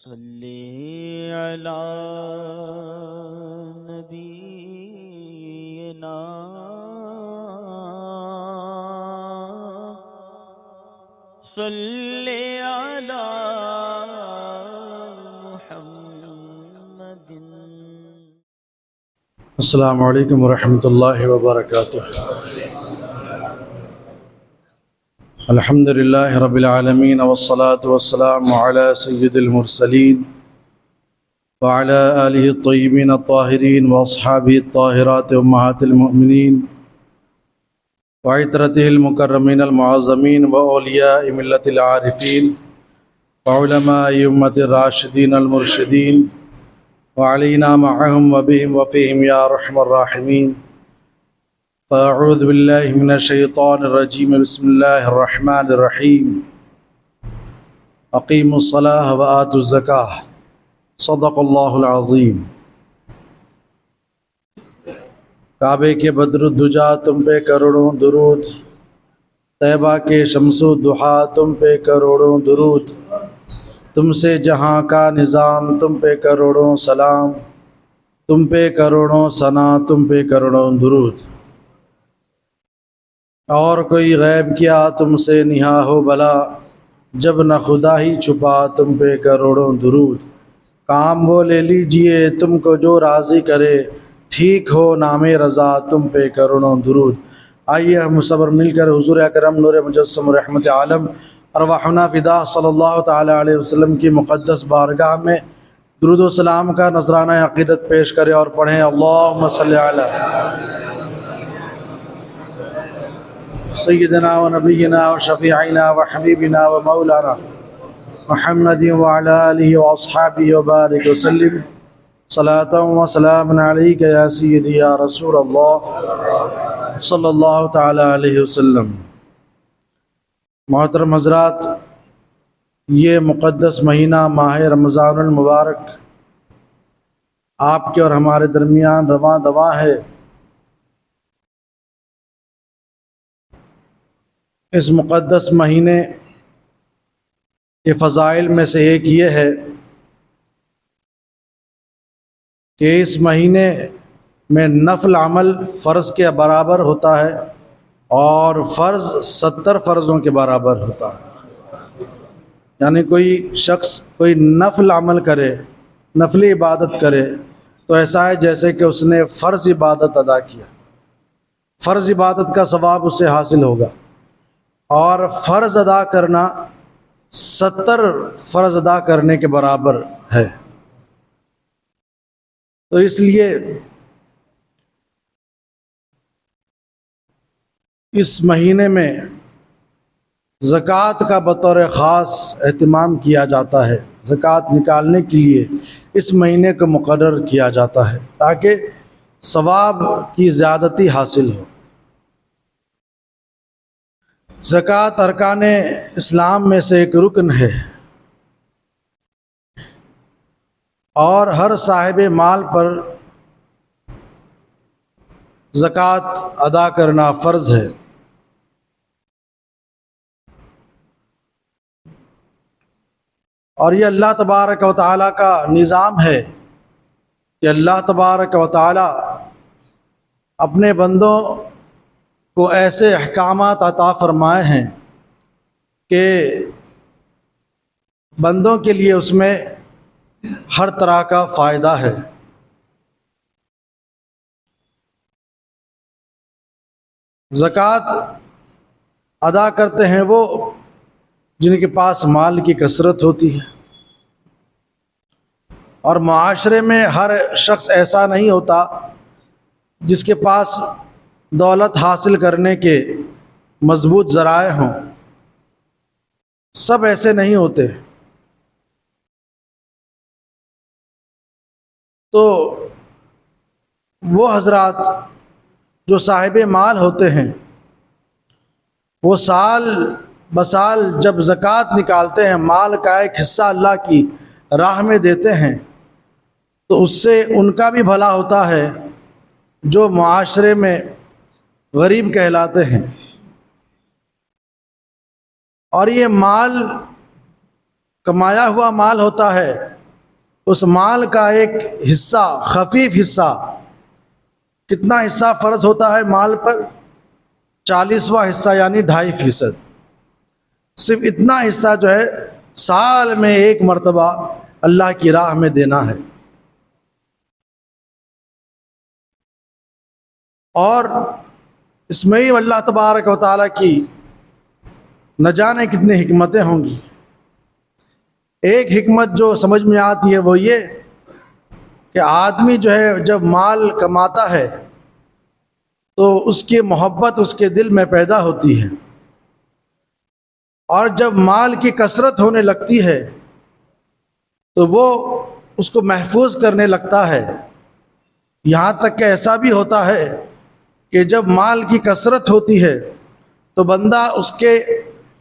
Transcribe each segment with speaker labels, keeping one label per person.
Speaker 1: صلی علی نبینا صلی علی محمد۔
Speaker 2: السلام علیکم ورحمۃ اللہ وبرکاتہ۔ الحمد للہ رب العالمین والصلاة والسلام علی سید المرسلین وعلی آلہ الطیبین الطاہرین واصحابہ الطاہرات امہات المؤمنین وعطرتہ المکرمین المعظمین واولیاء ملت العارفین وعلماء امت الراشدین المرشدین وعلینا معهم وبهم وفیہم یا ارحم الراحمین۔ فاعوذ باللہ من الشیطان الرجیم، بسم اللہ الرحمن الرحیم۔ اقیموا الصلاۃ وآتوا الزکاۃ، صدق اللہ العظیم۔ کعبے کے بدر الدجا تم پہ کروڑوں درود، طیبہ کے شمس و ضحیٰ تم پہ کروڑوں درود، تم سے جہاں کا نظام تم پہ کروڑوں سلام، تم پہ کروڑوں ثنا تم پہ کروڑوں درود۔ اور کوئی غیب کیا تم سے نہا ہو بلا، جب نہ خدا ہی چھپا تم پہ کروڑوں درود۔ کام وہ لے لیجئے تم کو جو راضی کرے، ٹھیک ہو نام رضا تم پہ کروڑوں درود۔ آئیے ہم صبر مل کر حضور اکرم نور مجسم رحمت عالم ارواحنا فدا صلی اللہ تعالی علیہ وسلم کی مقدس بارگاہ میں درود و سلام کا نذرانہ عقیدت پیش کریں اور پڑھیں اللہم صلی علی سیدنا و نبینا و شفیعنا و حبیبنا و مولانا محمد وعلی آلہ و اصحابہ وبارک وسلم صلاۃ و سلام علیک یا سیدی یا رسول اللہ صلی اللہ تعالی علیہ وسلم۔ محترم حضرات، یہ مقدس مہینہ ماہ رمضان المبارک آپ کے اور ہمارے درمیان رواں دواں ہے۔ اس مقدس مہینے کے فضائل میں سے ایک یہ ہے کہ اس مہینے میں نفل عمل فرض کے برابر ہوتا ہے اور فرض 70 فرضوں کے برابر ہوتا ہے۔ یعنی کوئی شخص کوئی نفل عمل کرے، نفلی عبادت کرے تو ایسا ہے جیسے کہ اس نے فرض عبادت ادا کیا، فرض عبادت کا ثواب اسے حاصل ہوگا۔ اور فرض ادا کرنا 70 فرض ادا کرنے کے برابر ہے۔ تو اس لیے اس مہینے میں زکوٰۃ کا بطور خاص اہتمام کیا جاتا ہے۔ زکوٰۃ نکالنے کے لیے اس مہینے کو مقرر کیا جاتا ہے تاکہ ثواب کی زیادتی حاصل ہو۔ زکوٰۃ ارکان اسلام میں سے ایک رکن ہے اور ہر صاحب مال پر زکوٰۃ ادا کرنا فرض ہے۔ اور یہ اللہ تبارک و تعالیٰ کا نظام ہے کہ اللہ تبارک و تعالیٰ اپنے بندوں کو ایسے احکامات عطا فرمائے ہیں کہ بندوں کے لیے اس میں ہر طرح کا فائدہ ہے۔ زکوٰۃ ادا کرتے ہیں وہ جن کے پاس مال کی کثرت ہوتی ہے، اور معاشرے میں ہر شخص ایسا نہیں ہوتا جس کے پاس دولت حاصل کرنے کے مضبوط ذرائع ہوں، سب ایسے نہیں ہوتے۔ تو وہ حضرات جو صاحب مال ہوتے ہیں وہ سال بسال جب زکوٰۃ نکالتے ہیں، مال کا ایک حصہ اللہ کی راہ میں دیتے ہیں، تو اس سے ان کا بھی بھلا ہوتا ہے جو معاشرے میں غریب کہلاتے ہیں۔ اور یہ مال کمایا ہوا مال ہوتا ہے اس مال کا ایک حصہ، خفیف حصہ، کتنا حصہ فرض ہوتا ہے مال پر؟ 40واں حصہ یعنی 2.5%. صرف اتنا حصہ جو ہے سال میں ایک مرتبہ اللہ کی راہ میں دینا ہے. اور اس میں ہی اللہ تبارک و تعالیٰ کی نہ جانے کتنی حکمتیں ہوں گی. ایک حکمت جو سمجھ میں آتی ہے وہ یہ کہ آدمی جو ہے جب مال کماتا ہے تو اس کی محبت اس کے دل میں پیدا ہوتی ہے، اور جب مال کی کثرت ہونے لگتی ہے تو وہ اس کو محفوظ کرنے لگتا ہے. یہاں تک کہ ایسا بھی ہوتا ہے کہ جب مال کی کثرت ہوتی ہے تو بندہ اس کے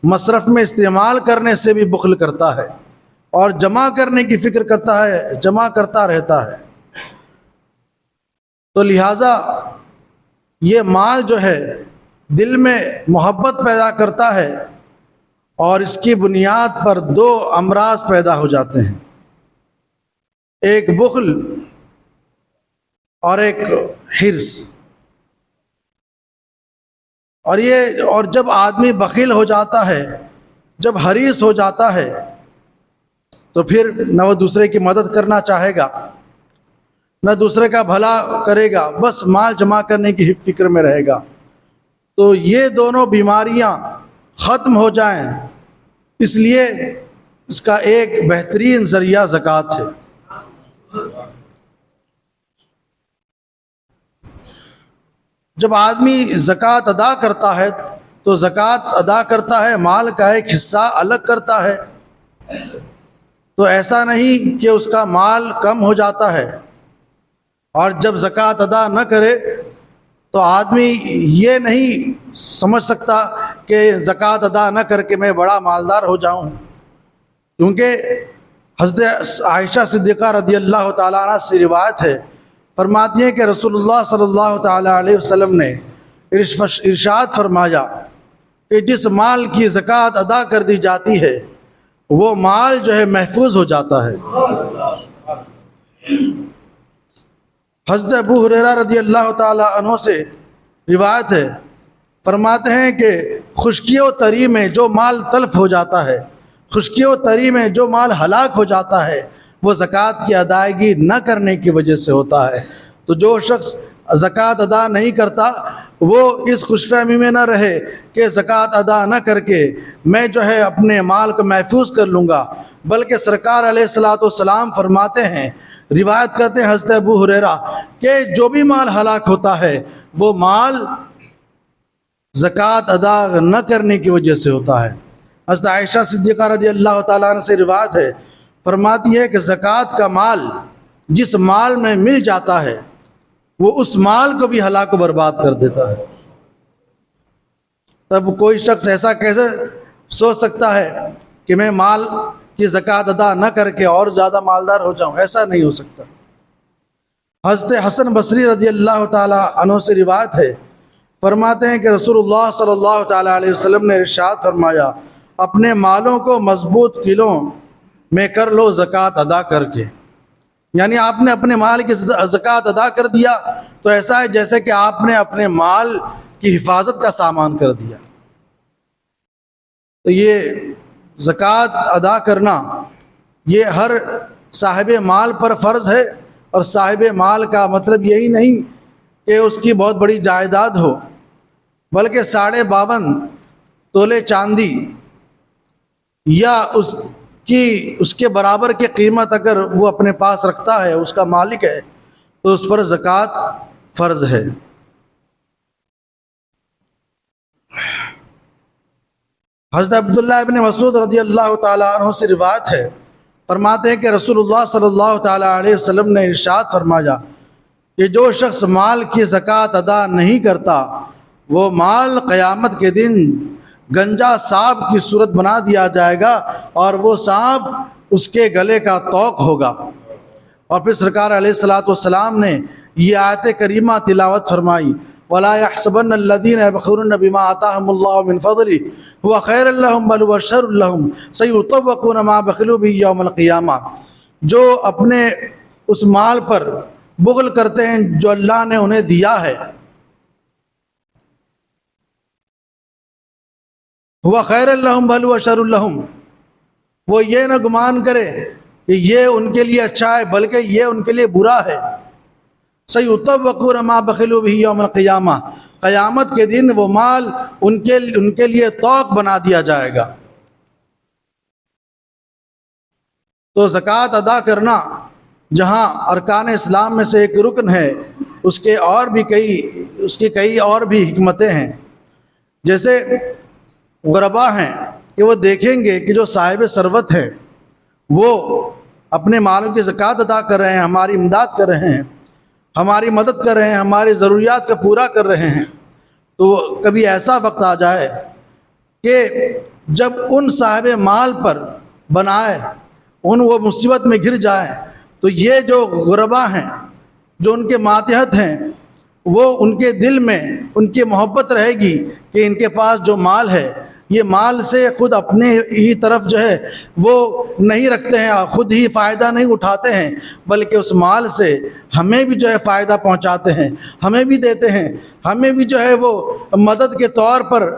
Speaker 2: مصرف میں استعمال کرنے سے بھی بخل کرتا ہے اور جمع کرنے کی فکر کرتا ہے، جمع کرتا رہتا ہے. تو لہٰذا یہ مال جو ہے دل میں محبت پیدا کرتا ہے، اور اس کی بنیاد پر 2 امراض پیدا ہو جاتے ہیں، ایک بخل اور ایک حرص. اور جب آدمی بخیل ہو جاتا ہے، جب حریص ہو جاتا ہے، تو پھر نہ وہ دوسرے کی مدد کرنا چاہے گا، نہ دوسرے کا بھلا کرے گا، بس مال جمع کرنے کی فکر میں رہے گا. تو یہ دونوں بیماریاں ختم ہو جائیں، اس لیے اس کا ایک بہترین ذریعہ زکوٰۃ ہے. جب آدمی زکوٰۃ ادا کرتا ہے تو زکوٰۃ ادا کرتا ہے، مال کا ایک حصہ الگ کرتا ہے. تو ایسا نہیں کہ اس کا مال کم ہو جاتا ہے، اور جب زکوٰۃ ادا نہ کرے تو آدمی یہ نہیں سمجھ سکتا کہ زکوٰۃ ادا نہ کر کے میں بڑا مالدار ہو جاؤں، کیونکہ حضرت عائشہ صدیقہ رضی اللہ تعالیٰ عنہ سے روایت ہے، فرماتی ہیں کہ رسول اللہ صلی اللہ تعالیٰ علیہ وسلم نے ارشاد فرمایا کہ جس مال کی زکوٰۃ ادا کر دی جاتی ہے وہ مال جو ہے محفوظ ہو جاتا ہے. حضرت ابو ہریرہ رضی اللہ تعالیٰ عنہ سے روایت ہے، فرماتے ہیں کہ خشکی و تری میں جو مال تلف ہو جاتا ہے، خشکی و تری میں جو مال ہلاک ہو جاتا ہے، وہ زکوٰۃ کی ادائیگی نہ کرنے کی وجہ سے ہوتا ہے. تو جو شخص زکوٰۃ ادا نہیں کرتا وہ اس خوش فہمی میں نہ رہے کہ زکوٰۃ ادا نہ کر کے میں جو ہے اپنے مال کو محفوظ کر لوں گا، بلکہ سرکار علیہ الصلاۃ والسلام فرماتے ہیں، روایت کرتے ہیں حضرت ابو ہریرہ کہ جو بھی مال ہلاک ہوتا ہے وہ مال زکوٰۃ ادا نہ کرنے کی وجہ سے ہوتا ہے. حضرت عائشہ صدیقہ رضی اللہ تعالیٰ عنہ سے روایت ہے، فرماتی ہے کہ زکوٰۃ کا مال جس مال میں مل جاتا ہے وہ اس مال کو بھی ہلاک و برباد کر دیتا ہے. تب کوئی شخص ایسا کیسے سوچ سکتا ہے کہ میں مال کی زکوٰۃ ادا نہ کر کے اور زیادہ مالدار ہو جاؤں؟ ایسا نہیں ہو سکتا. حضرت حسن بصری رضی اللہ تعالیٰ عنہ سے روایت ہے، فرماتے ہیں کہ رسول اللہ صلی اللہ تعالیٰ علیہ وسلم نے ارشاد فرمایا، اپنے مالوں کو مضبوط قلعوں میں کر لو زکوٰۃ ادا کر کے. یعنی آپ نے اپنے مال کی زکوٰۃ ادا کر دیا تو ایسا ہے جیسے کہ آپ نے اپنے مال کی حفاظت کا سامان کر دیا. تو یہ زکوٰۃ ادا کرنا یہ ہر صاحب مال پر فرض ہے، اور صاحب مال کا مطلب یہی نہیں کہ اس کی بہت بڑی جائیداد ہو، بلکہ 52.5 تولے چاندی یا اس کے برابر کی قیمت اگر وہ اپنے پاس رکھتا ہے، اس کا مالک ہے، تو اس پر زکوٰۃ فرض ہے. حضرت عبداللہ ابن مسعود رضی اللہ تعالیٰ عنہ سے روایت ہے، فرماتے ہیں کہ رسول اللہ صلی اللہ تعالیٰ علیہ وسلم نے ارشاد فرمایا کہ جو شخص مال کی زکوٰۃ ادا نہیں کرتا وہ مال قیامت کے دن گنجا سانپ کی صورت بنا دیا جائے گا، اور وہ سانپ اس کے گلے کا طوق ہوگا. اور پھر سرکار علیہ الصلاۃ والسلام نے یہ آیت کریمہ تلاوت فرمائی، وَلَا يَحْسَبَنَّ الَّذِينَ يَبْخِلُونَ بِمَا آتَاهُمُ اللَّهُ مِنْ فَضْلِهِ هُوَ خَيْرٌ لَّهُمْ بَلْ هُوَ شَرٌّ لَّهُمْ سَيُطَوَّقُونَ مَا بَخِلُوا بِهِ يَوْمَ الْقِيَامَةِ. جو اپنے اس مال پر بخل کرتے ہیں جو اللہ نے انہیں دیا ہے، ہوا خیر لہم بل ہوا شر لہم، وہ یہ نہ گمان کرے کہ یہ ان کے لیے اچھا ہے بلکہ یہ ان کے لیے برا ہے۔ سیطوقون ما بخلوا بہ یوم القیامہ، قیامت کے دن وہ مال ان کے لیے طوق بنا دیا جائے گا۔ تو زکوٰۃ ادا کرنا جہاں ارکان اسلام میں سے ایک رکن ہے، اس کی کئی اور بھی حکمتیں ہیں۔ جیسے غربا ہیں کہ وہ دیکھیں گے کہ جو صاحب ثروت ہیں وہ اپنے مالوں کی زکوٰۃ ادا کر رہے ہیں، ہماری امداد کر رہے ہیں، ہماری مدد کر رہے ہیں، ہماری ضروریات کو پورا کر رہے ہیں، تو کبھی ایسا وقت آ جائے کہ جب ان صاحب مال پر بنائے وہ مصیبت میں گر جائیں، تو یہ جو غربا ہیں، جو ان کے ماتحت ہیں، وہ ان کے دل میں ان کی محبت رہے گی کہ ان کے پاس جو مال ہے، یہ مال سے خود اپنے ہی طرف جو ہے وہ نہیں رکھتے ہیں، خود ہی فائدہ نہیں اٹھاتے ہیں، بلکہ اس مال سے ہمیں بھی جو ہے فائدہ پہنچاتے ہیں، ہمیں بھی دیتے ہیں، ہمیں بھی جو ہے وہ مدد کے طور پر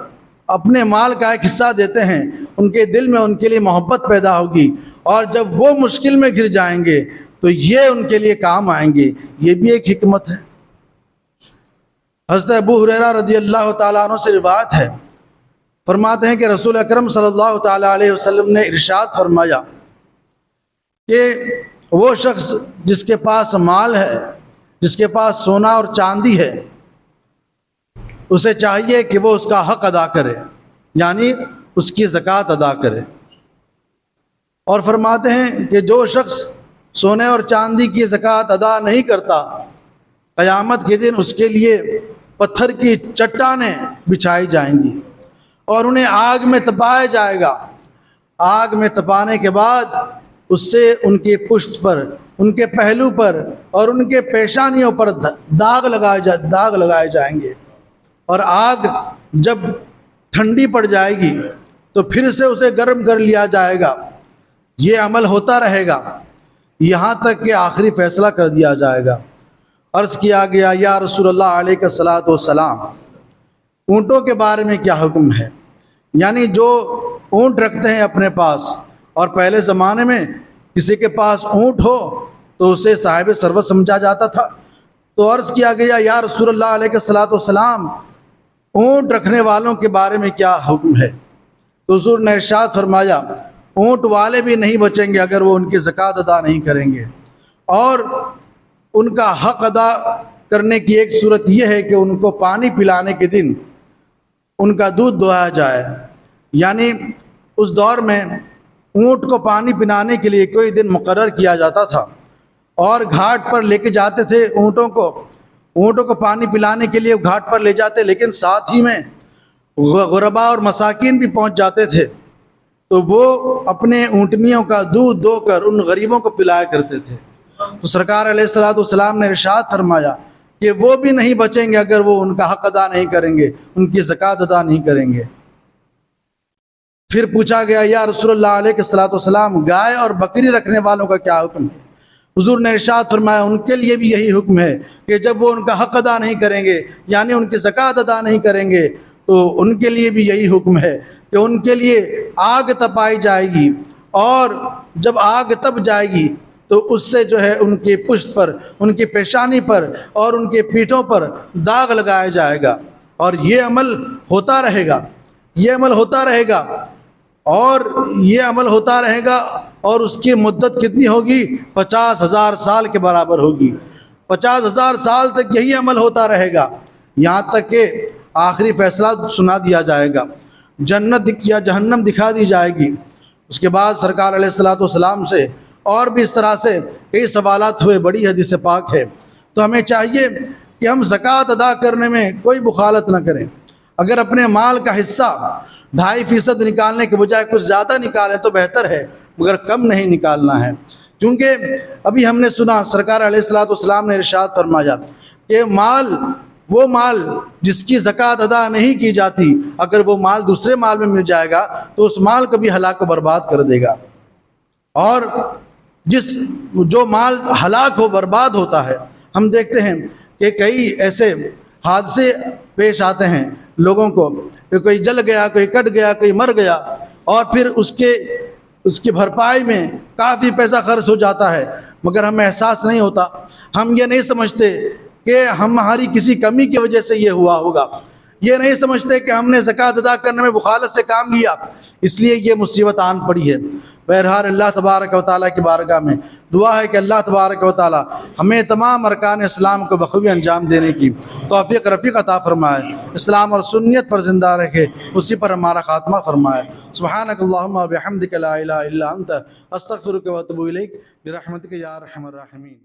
Speaker 2: اپنے مال کا ایک حصہ دیتے ہیں۔ ان کے دل میں ان کے لیے محبت پیدا ہوگی، اور جب وہ مشکل میں گر جائیں گے تو یہ ان کے لیے کام آئیں گے۔ یہ بھی ایک حکمت ہے۔ حضرت ابو ہریرہ رضی اللہ تعالیٰ عنہ سے روایت ہے، فرماتے ہیں کہ رسول اکرم صلی اللہ تعالیٰ علیہ وسلم نے ارشاد فرمایا کہ وہ شخص جس کے پاس مال ہے، جس کے پاس سونا اور چاندی ہے، اسے چاہیے کہ وہ اس کا حق ادا کرے، یعنی اس کی زکوٰۃ ادا کرے۔ اور فرماتے ہیں کہ جو شخص سونے اور چاندی کی زکوٰۃ ادا نہیں کرتا، قیامت کے دن اس کے لیے پتھر کی چٹانیں بچھائی جائیں گی اور انہیں آگ میں تپایا جائے گا۔ آگ میں تپانے کے بعد اس سے ان کی پشت پر، ان کے پہلو پر اور ان کے پیشانیوں پر داغ لگائے جائیں گے، اور آگ جب ٹھنڈی پڑ جائے گی تو پھر سے اسے گرم کر لیا جائے گا۔ یہ عمل ہوتا رہے گا یہاں تک کہ آخری فیصلہ کر دیا جائے گا۔ عرض کیا گیا، یا رسول اللہ علیہ الصلاۃ والسلام، اونٹوں کے بارے میں کیا حکم ہے؟ یعنی جو اونٹ رکھتے ہیں اپنے پاس، اور پہلے زمانے میں کسی کے پاس اونٹ ہو تو اسے صاحب ثروت سمجھا جاتا تھا۔ تو عرض کیا گیا، یا رسول اللہ علیہ الصلاۃ والسلام، اونٹ رکھنے والوں کے بارے میں کیا حکم ہے؟ تو حضور نے ارشاد فرمایا، اونٹ والے بھی نہیں بچیں گے اگر وہ ان کی زکوٰۃ ادا نہیں کریں گے۔ اور ان کا حق ادا کرنے کی ایک صورت یہ ہے کہ ان کو پانی پلانے کے دن ان کا دودھ دہایا جائے، یعنی اس دور میں اونٹ کو پانی پلانے کے لیے کوئی دن مقرر کیا جاتا تھا، اور گھاٹ پر لے کے جاتے تھے اونٹوں کو پانی پلانے کے لیے گھاٹ پر لے جاتے، لیکن ساتھ ہی میں غربا اور مساکین بھی پہنچ جاتے تھے، تو وہ اپنے اونٹنیوں کا دودھ دو کر ان غریبوں کو پلایا کرتے تھے۔ تو سرکار علیہ الصلوۃ والسلام نے ارشاد فرمایا کہ وہ بھی نہیں بچیں گے اگر وہ ان کا حق ادا نہیں کریں گے، ان کی زکوٰۃ ادا نہیں کریں گے۔ پھر پوچھا گیا، یا رسول اللہ علیہ الصلوۃ والسلام، گائے اور بکری رکھنے والوں کا کیا حکم ہے؟ حضور نے ارشاد فرمایا، ان کے لیے بھی یہی حکم ہے کہ جب وہ ان کا حق ادا نہیں کریں گے، یعنی ان کی زکوٰۃ ادا نہیں کریں گے، تو ان کے لیے بھی یہی حکم ہے کہ ان کے لیے آگ تپائی جائے گی، اور جب آگ تپ جائے گی تو اس سے جو ہے ان کی پشت پر، ان کی پیشانی پر اور ان کی پیٹھوں پر داغ لگایا جائے گا، اور یہ عمل ہوتا رہے گا، یہ عمل ہوتا رہے گا، اور یہ عمل ہوتا رہے گا، اور اس کی مدت کتنی ہوگی؟ 50,000 سال کے برابر ہوگی۔ 50,000 سال تک یہی عمل ہوتا رہے گا، یہاں تک کہ آخری فیصلہ سنا دیا جائے گا، جنت یا جہنم دکھا دی جائے گی۔ اس کے بعد سرکار علیہ الصلوۃ والسلام سے اور بھی اس طرح سے کئی سوالات ہوئے، بڑی حدیث پاک ہے۔ تو ہمیں چاہیے کہ ہم زکوٰۃ ادا کرنے میں کوئی مخالفت نہ کریں۔ اگر اپنے مال کا حصہ 2.5% نکالنے کے بجائے کچھ زیادہ نکالیں تو بہتر ہے، مگر کم نہیں نکالنا ہے، کیونکہ ابھی ہم نے سنا سرکار علیہ الصلوۃ والسلام نے ارشاد فرمایا کہ وہ مال جس کی زکوٰۃ ادا نہیں کی جاتی، اگر وہ مال دوسرے مال میں مل جائے گا تو اس مال کو بھی ہلاک و برباد کر دے گا۔ اور جو مال ہلاک ہو برباد ہوتا ہے، ہم دیکھتے ہیں کہ کئی ایسے حادثے پیش آتے ہیں لوگوں کو کہ کوئی جل گیا، کوئی کٹ گیا، کوئی مر گیا، اور پھر اس کی بھرپائی میں کافی پیسہ خرچ ہو جاتا ہے، مگر ہمیں احساس نہیں ہوتا، ہم یہ نہیں سمجھتے کہ ہماری کسی کمی کی وجہ سے یہ ہوا ہوگا، یہ نہیں سمجھتے کہ ہم نے زکوٰۃ ادا کرنے میں بخالت سے کام لیا اس لیے یہ مصیبت آن پڑی ہے۔ بہرحال اللہ تبارک و تعالیٰ کی بارگاہ میں دعا ہے کہ اللہ تبارک و تعالیٰ ہمیں تمام ارکان اسلام کو بخوبی انجام دینے کی توفیق رفیق عطا فرمائے، اسلام اور سنت پر زندہ رکھے، اسی پر ہمارا خاتمہ فرمائے۔ سبحانک اللہم و بحمدک لا الہ الا انت استغفرک و اتوب الیک برحمتک یا ارحم الراحمین۔